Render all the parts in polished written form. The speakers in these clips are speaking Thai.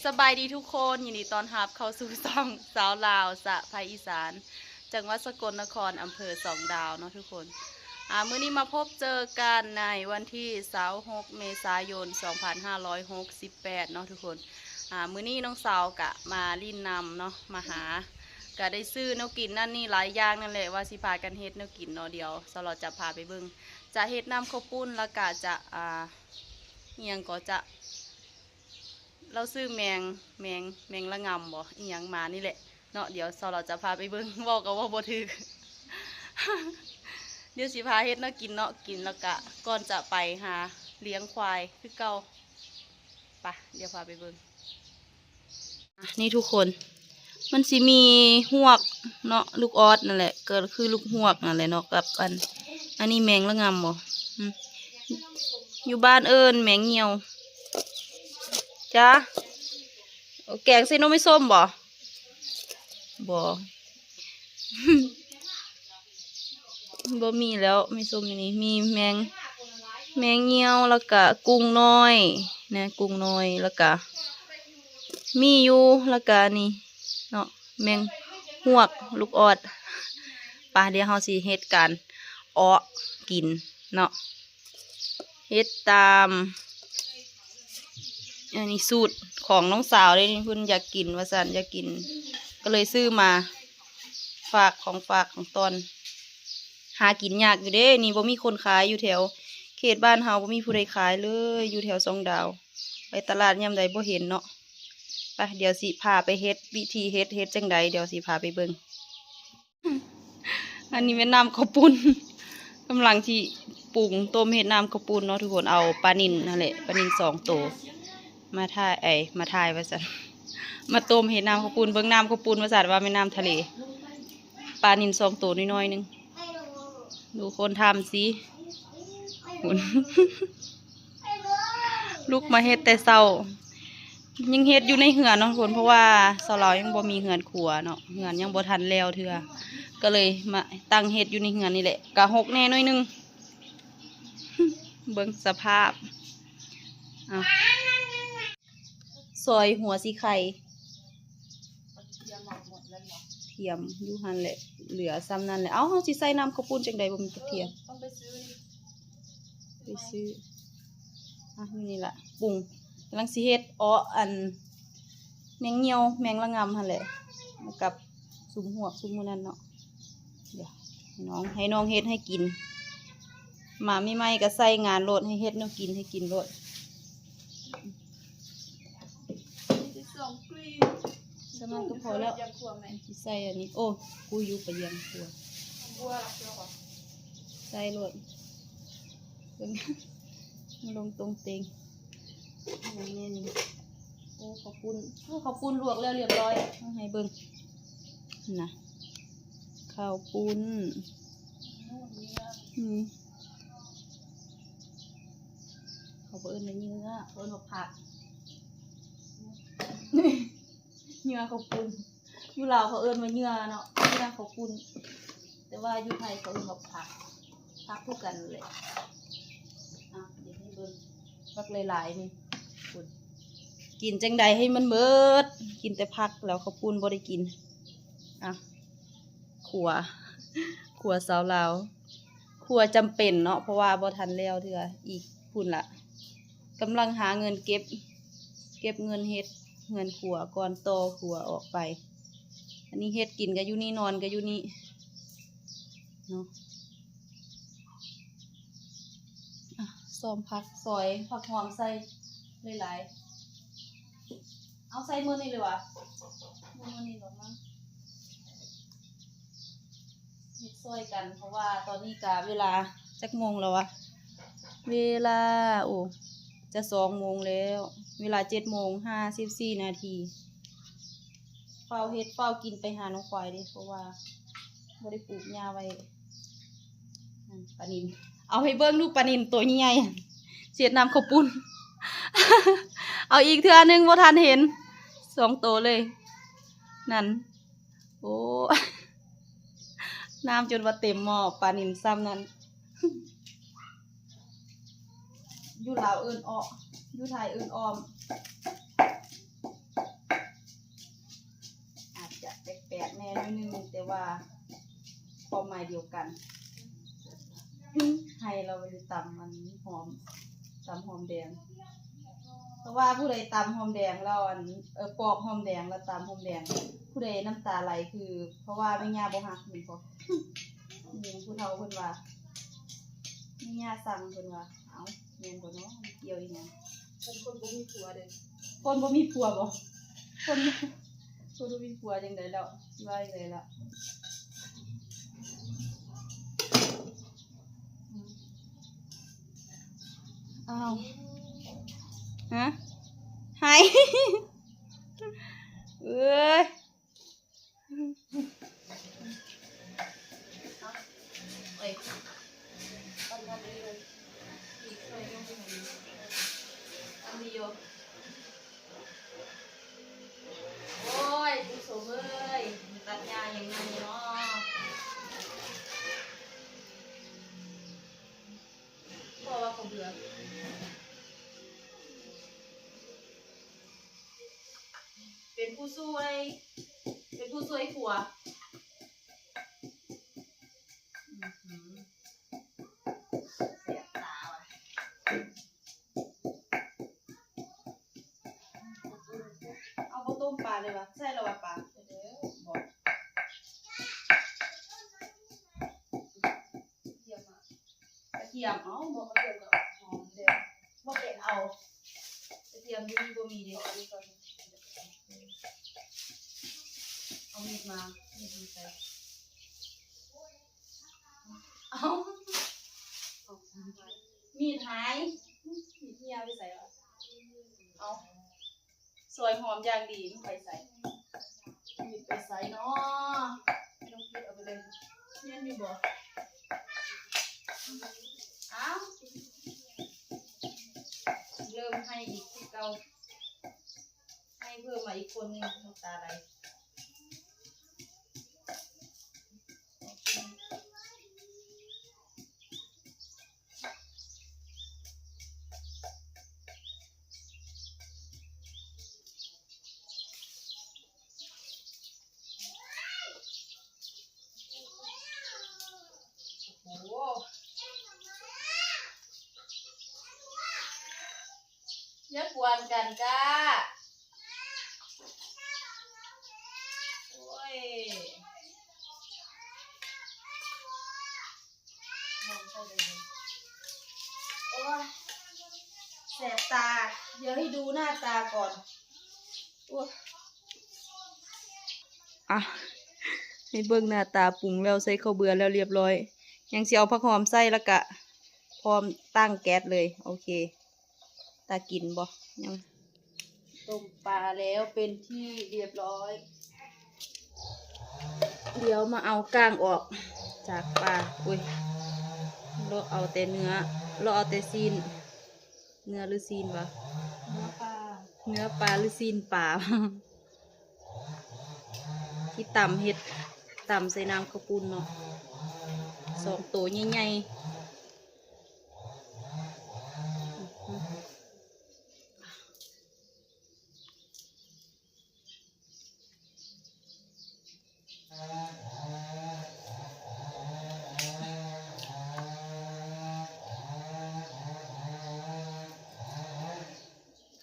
สบายดีทุกคนยินดีต้อนรับเข้าสู่ช่องสาวลาวสะภาคอีสานจังหวัดสกลนครอำเภอสองดาวเนาะทุกคนมื้อนี้มาพบเจอกันในวันที่26 เมษายน 2568เนาะทุกคนมื้อนี้น้องสาวกะมาลินนำเนาะมาหากะได้ซื้อแนวกินนั่นนี่หลายอย่างนั่นแหละว่าสิพากันเฮ็ดแนวกินเนาะเดียวสลอจะพาไปเบิ่งจะเฮ็ดน้ำข้าวปุ้นแล้วก็จะเอียงก็จะเราซื้อแมงละงำบ่อีหยังมานี่แหละเนาะเดี๋ยวเราจะพาไปเบิ่งบอกกันว่าบ่ถึก เดี๋ยวสิพาเฮ็ดเนาะกินเนาะกินแล้วก็ก่อนจะไปหาเลี้ยงควายคือเก่าไปเดี๋ยวพาไปเบิ่งนี่ทุกคนมันสิมีหวกเนาะลูกออสนั่นแหละก็คือลูกหวกนั่นแหละเนาะกับอันนี้แมงละงำบ่อยู่บ้านเอิญแมงเหี่ยวจ้าแกงใส่นมไม่ส้มบ่บ่ บ่มีแล้วไม่ส้มนี่มีแมงเหี่ยวแล้วก็กุ้งน้อยนะกุ้งน้อยแล้วก็มีอยู่แล้วก็นี่เนาะแมงหวกลูกออดป่ะเดี๋ยวเฮาสิเฮ็ดกันอ้อกินเนาะเฮ็ดตามอันนี้สูตรของน้องสาวเลยนี่เพิ่นอยากกินว่าซั่นอยากกินก็เลยซื้อมาฝากของตอนหากินยากอยู่เด้นี่บ่มีคนขายอยู่แถวเขตบ้านเฮาบ่มีผู้ใดขายเลยอยู่แถวสองดาวไปตลาดยามใดบ่เห็นเนาะไปเดี๋ยวสิพาไปเฮ็ดวิธีเฮ็ดจังใดเดี๋ยวสิพาไปเบิ่ง อันนี้เป็นน้ำข้าวปุ้น กำลังที่ปรุงต้มเฮ็ดน้ำข้าวปุ้นเนาะทุกคนเอาปลานิ่นนั่นแหละปลานิ่น2 ตัวมาถ่ายว่าซั่น มาต้มเฮ็ดน้ำข้าวปุ้นเบิ่งน้ำข้าวปุ้นว่าซั่นว่าเป็นน้ำทะเลปลานิ่น2 ตัวน้อยๆนึงดูคนทำสิคุณ ลูกมาเฮ็ดแต่เช้ายังเฮ็ดอยู่ในเหือนเนาะทุกคนเพราะว่าสาวเรายังบ่มีเหือนครัวเนาะเหือนยังบ่ทันแล้วเทื่อก็เลยมาตั้งเฮ็ดอยู่ในเหือนนี่แหละกะหกแน่น้อยนึง เบิ่งสภาพซอยหัวสีไข่เทียมอยู่หั่นแหละเหลือซ้ำนั่นแหละเอ้าเฮาสิใส่น้ำข้าวปุ้นจังใดบ่มีกระเทียมต้องไปซื้อนี่ล่ะปรุงกำลังสิเฮ็ดอันแมงเหี่ยวแมงละงำหั่นแหละกับซุมหวกซุมมื้อนั้นเนาะเดี๋ยวให้น้องเฮ็ดให้กินมาไม่ไหมก็ใส่งานโลดให้เฮ็ดแนวกินให้กินโลดสมันก็พอแล้วสิใส่อันนี้โอ้กูอยู่ไปเยี่ยมครัวใส่โลดลงตรงเต็งนี่โอ้ขอบคุณลวกแล้วเรียบร้อยให้เบิ่งนะข้าวปุ้นเขาเอิ้นเนื้อเอิ้นผักเนื้อข้าวปุ้นอยู่ลาวเขาเอิ้นว่าเนื้อเนาะเนื้อข้าวปุ้นแต่ว่าอยู่ไทยเขาเอิ้นว่าผักคู่กันเลยเดี๋ยวให้เบิ่งผักหลายๆนี่คุณกินจังใดให้มันเบิดกินแต่ผักแล้วข้าวปุ้นบ่ได้กินขัวสาวลาวขัวจำเป็นเนาะเพราะว่าบ่ทันแล้วเทื่ออีกพุ่นละกำลังหาเงินเก็บเงินเฮ็ดเงินขัวก่อนโตขัวออกไปอันนี้เฮ็ดกินก็อยู่นี่นอนก็อยู่นี่เนาะซ้อมผักซอยผักหอมใส่หลายๆเอาใส่มื้อนี้เลยวะมื้อนี้หรอมั้งเฮ็ดซอยกันเพราะว่าตอนนี้กะเวลาจักโมงแล้ววะเวลาจะ2 โมงแล้วเวลา7:54 นาทีเฝ้าเฮ็ดเฝ้ากินไปหาน้องควายดิเพราะว่าบ่ได้ปลูกหญ้าไว้ปลานิลเอาให้เบิ่งดูปลานิลตัวใหญ่ๆเสียดน้ำข้าวปุ้น เอาอีกเทื่อนึงบ่ทันเห็น2 ตัวเลยนั่นโอ้น้ำจนว่าเต็มหม้อปลานิลซ้ำนั้นอยู่ลาวเอิ้นอ้ออยู่ไทยเอิ้นออม น้อยนึงแต่ว่าความหมายเดียวกันให้เราไปตำมันหอมตำหอมแดงเพราะว่าผู้ใดตำหอมแดงแล้วปอกหอมแดงแล้วตำหอมแดงผู้ใดน้ำตาไหลคือ เพราะว่าไม่ย่าบ่ฮักนี่พอนี่ผู้เฒ่าเพิ่นว่าไม่ย่าสั่งเพิ่นว่าเอาแม่นบ่เนาะเกี่ยวอีหยังคนบ่มีผัวเด้คนบ่มีผัวบ่คนบ่มีผัวจังได๋แล้วว่าจังได๋ล่ะอ้าวฮะหายเอ้ยเอ้ยทำดีเลยทำดีอยู่โอ้ยผู้ชมเอ้ยตัดหญ้ายังไงเนาะเพราะว่าเขาเบื่อเป็นผู้ช่วยผัวเสียตาว่ะเอาข้าวต้มปลาเลยวะใช่แล้ววะปลาเดี๋ยวบอกกระเทียมเอาบอกกระเทียมกับหอมเดี๋ยวบอกเป็นเอากระเทียมยุ่งบ่มีเดี๋ยวเอามีดมาใส่เอามีดหายมีดเหี่ยวไปใส่วะเอาสวยหอมอย่างดีไม่ไปใส่มีดไปใส่เนาะไม่ต้องคิดเอาไปเลยเนียนอยู่บ่เอาเริ่มให้อีกที่เก่าให้เพิ่มมาอีกคนหนึ่งน้ำตาไหลโอ้โหอย่ากวนกันจ้าโอ้ยมองใช่เลยโอ้ยแสบตาเดี๋ยวให้ดูหน้าตาก่อนโอ้ยอ่ะให้เบิ่งหน้าตาปรุงแล้วใส่ข้าวเบื่อแล้วเรียบร้อยยังสิเอาผักหอมใส่แล้วก็พร้อมตั้งแก๊สเลยโอเคตากินบ่ยังต้มปลาแล้วเป็นที่เรียบร้อยเดี๋ยวมาเอาก้างออกจากปลาอุ้ยเราเอาแต่เนื้อเราเอาแต่ซีนเนื้อหรือซีนวะเนื้อปลาหรือซีนปลา ที่ตำเห็ดตำใส่น้ำข้าวปุ้นเนาะ2 ตัวใหญ่ๆ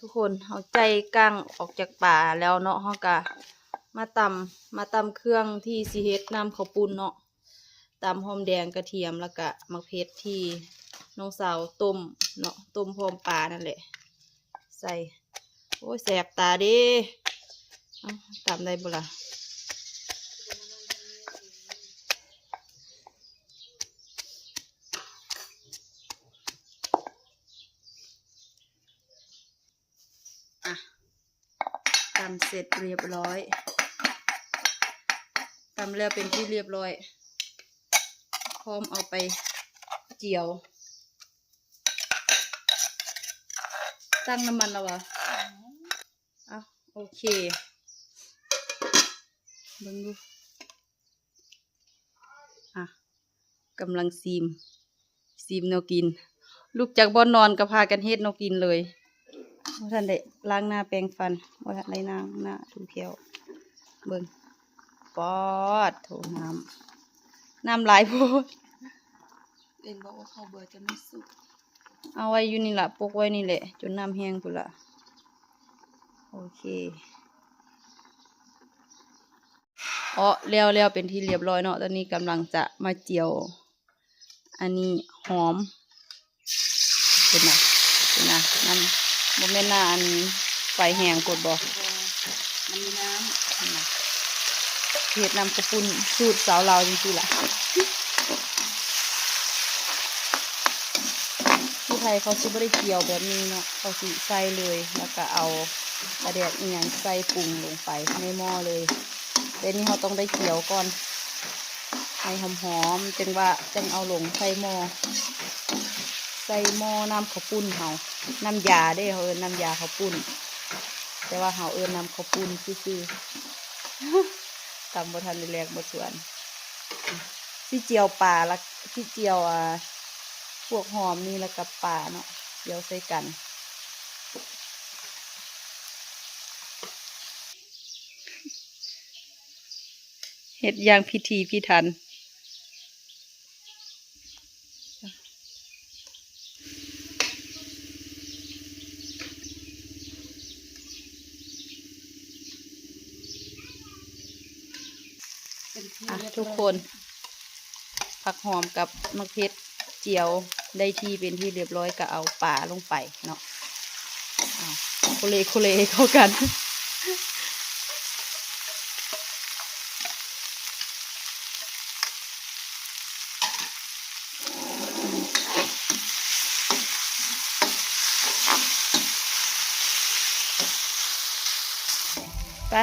ทุกคนเอาใจกั้งออกจากป่าแล้วเนาะเฮากะมาตำเครื่องที่สิเฮ็ดน้ำข้าวปุ้นเนาะตำหอมแดงกระเทียมแล้วก็มะเขือที่น้องสาวต้มเนาะต้มพร้อมปลานั่นแหละใส่โอ้ยแสบตาดิตำได้บ่ล่ะตำเสร็จเรียบร้อยตำแล้วเป็นที่เรียบร้อยพร้อมเอาไปเจียวตั้งน้ำมันแล้ววะโอเคเบิ่งดูกำลังซีมแนวกินลูกจากบ่อนนอนก็พากันเฮ็ดแนวกินเลยว่าท่านได้ล้างหน้าแปรงฟันว่าท่านได้ล้างหน้าถูแก้วเบิ่ง ปอดโถน้ำหลายโพดเอ็นบอกว่าเขาเบอร์จะไม่สุกเอาไว้อยู่นี่ละปกไว้นี่แหละจนน้ำแห้งพุ่นละโอเคแล้วเป็นที่เรียบร้อยเนาะตอนนี้กำลังจะมาเจียวอันนี้หอมเป็นนะน้ำโมเมนต์อันไฟแห้งกดบอกมันมีน้เผ็ดน้ำกระปุนสูตรสาวเราวจริงๆล่ะที่ไทยเขาซื้อไม่ได้เกี่ยวแบบนี้เนาะเขาสิใส่เลยแล้วก็เอากระเดียดอีหยังใส่ปรุงลงไปในหม้อเลยแต่นี่เขาต้องได้เกี่ยวก่อนให้หอมๆจังเอาลงใส่หม้อน้ำข้าวปุ้นเขาน้ำยาได้เขาเอิ้นน้ำยาข้าวปุ้นแต่ว่าเขาเอิ้นน้ำข้าวปุ้นซื่อๆตำบ่ทันได้แลกบ่ส่วนที่เจียวปลาแล้วที่เจียวพวกหอมนี่แล้วกับปลาเนาะเจียวใส่กันเฮ็ดอย่างพิธีพิถันทุกคนผักหอมกับมะเขือเจียวได้ที่เป็นที่เรียบร้อยก็เอาปลาลงไปเนาะโคเลเข้ากันไป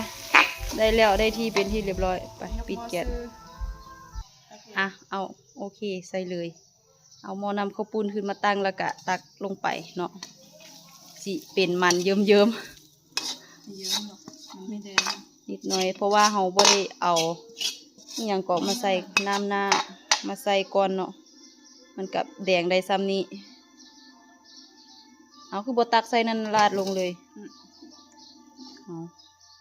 ได้แล้วได้ที่เป็นที่เรียบร้อยไปปิดแก๊สเอาโอเคใส่เลยเอาหม้อนำข้าวปุ้นขึ้นมาตั้งแล้วก็ตักลงไปเนาะสิเป็นมันเยิ้มหรอกมันไม่แดงนิดหน่อยเพราะว่าเราบ่ได้เอาอย่างก็มาใส่น้ำหน้ามาใส่ก่อนเนาะมันกับแดงได้ซ้ำนี้เอาคือบ่ตักใส่นั่นราดลงเลยเอา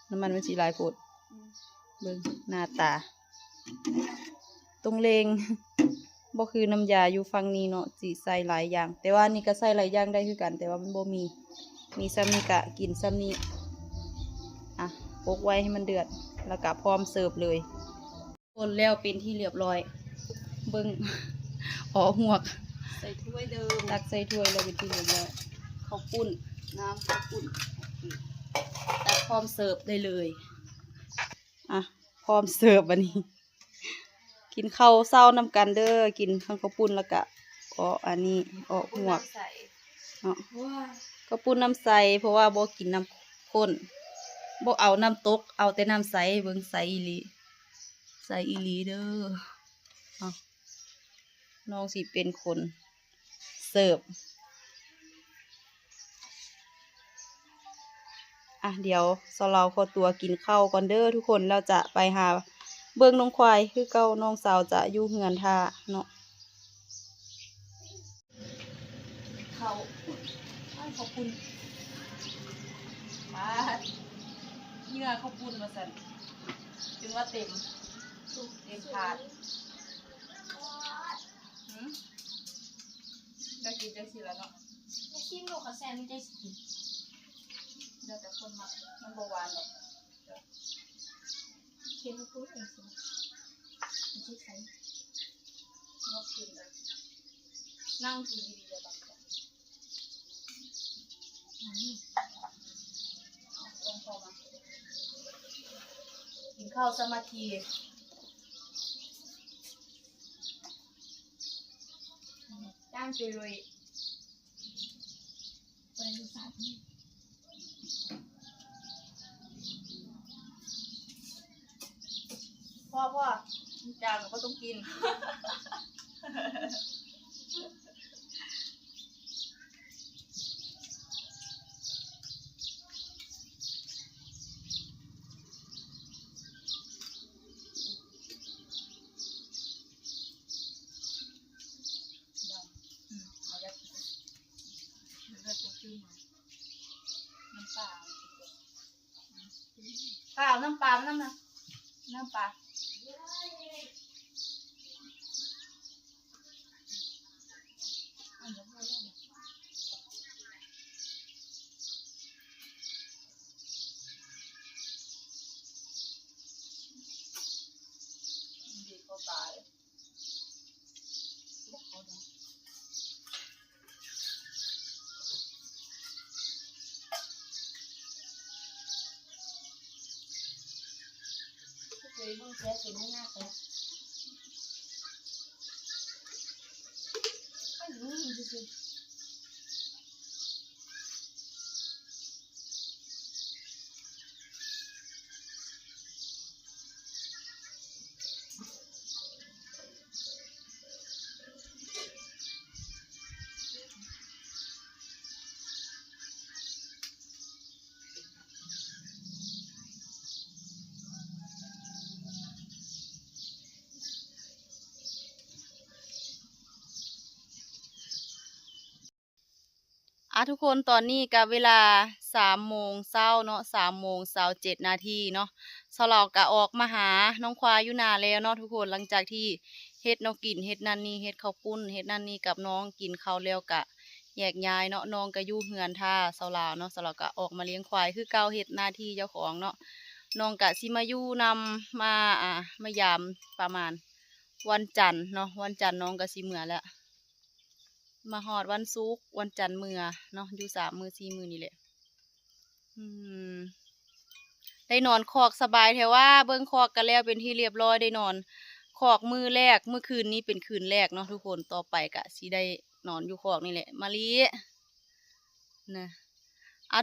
น้ำมันสีลายโพดเบิ่งหน้าตาตรงเลงบ่คือน้ำยาอยู่ฝั่งนี้เนาะสิใส่หลายอย่างแต่ว่านี่ก็ใส่หลายอย่างได้คือกันแต่ว่ามันบ่มีซ้ำนี้กะกินซ้ำนี้ปกไว้ให้มันเดือดแล้วก็พร้อมเสิร์ฟเลยคนแล้วเป็นที่เรียบร้อยเบิ่งหวกใส่ถ้วยเดิมตักใส่ถ้วยแล้วเป็นที่เรียบร้อยข้าวปุ้นน้ำข้าวปุ้นตักพร้อมเสิร์ฟได้เลยพร้อมเสิร์ฟวันนี้กินข้าวเศร้านำกันเด้อกินทั้งข้าวปุ้นแล้วก็อันนี้หวกข้าวปุ้นน้ำใสเพราะว่าบ่กินน้ำข้นบ่เอาน้ำตกเอาแต่น้ำใสเบิ่งใสอีหลีเด้อน้องสิเป็นคนเสิร์ฟเดี๋ยวเราขอตัวกินข้าวก่อนเด้อทุกคนเราจะไปหาเบิ่งน้องควายคือเก่าน้องสาวจะอยู่เฮือนท่าเนาะข้าวขอบคุณมาเนื้อข้าวปุ้นมาสั่นถึงว่าเต็มถาดได้กินได้สิแล้วเนาะไม่ชิมลูกเขาแซมไม่ได้สิเดี๋ยวแต่คนมันบหวานหรอกเค็มพูดเองสิมันชิใส่งอกขึ้นเลยนั่งกินดีๆเลยบางคนกินข้าวสมาธิจ้างจุยไปดูสาธิตพ่อจางก็ต้องกินน้ำปลาน้ำปลา ดีเขาตายเคยมึงแซ่เป็นไม่น่าแต่ก็อยู่นี่จริงทุกคนตอนนี้กับเวลา3 โมงเช้าเนาะ3 โมง 27 นาทีเนาะสเราก็ออกมาหาน้องควายอยู่นาแล้วเนาะทุกคนหลังจากที่เฮ็ดน้องกินเฮ็ดนั่นนี่เฮ็ดข้าวปุ้นเฮ็ดนั่นนี่กับน้องกินข้าวแล้วกะแยกย้ายเนาะน้องก็อยู่เฮือนท่าสลาวเนาะสเราก็ออกมาเลี้ยงควายคือเก่าเฮ็ดหน้าที่เจ้าของเนาะน้องก็สิมาอยู่นำมายามประมาณวันจันทร์เนาะวันจันทร์น้องก็สิเมื่อแล้วมาฮอดวันศุกร์วันจันทร์เมื่อเนาะอยู่3 มื้อ4 มื้อนี่แหละได้นอนคอกสบายแท้ว่าเบิ่งคอกกันแล้วเป็นที่เรียบร้อยได้นอนคอกมื้อแรกเมื่อคืนนี้เป็นคืนแรกเนาะทุกคนต่อไปก็สิได้นอนอยู่คอกนี่แหละมะลินะ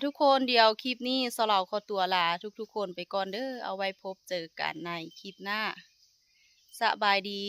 ทุกคนเดี๋ยวคลิปนี้สลาวขอตัวลาทุกๆคนไปก่อนเด้อเอาไว้พบเจอกันในคลิปหน้าสบายดี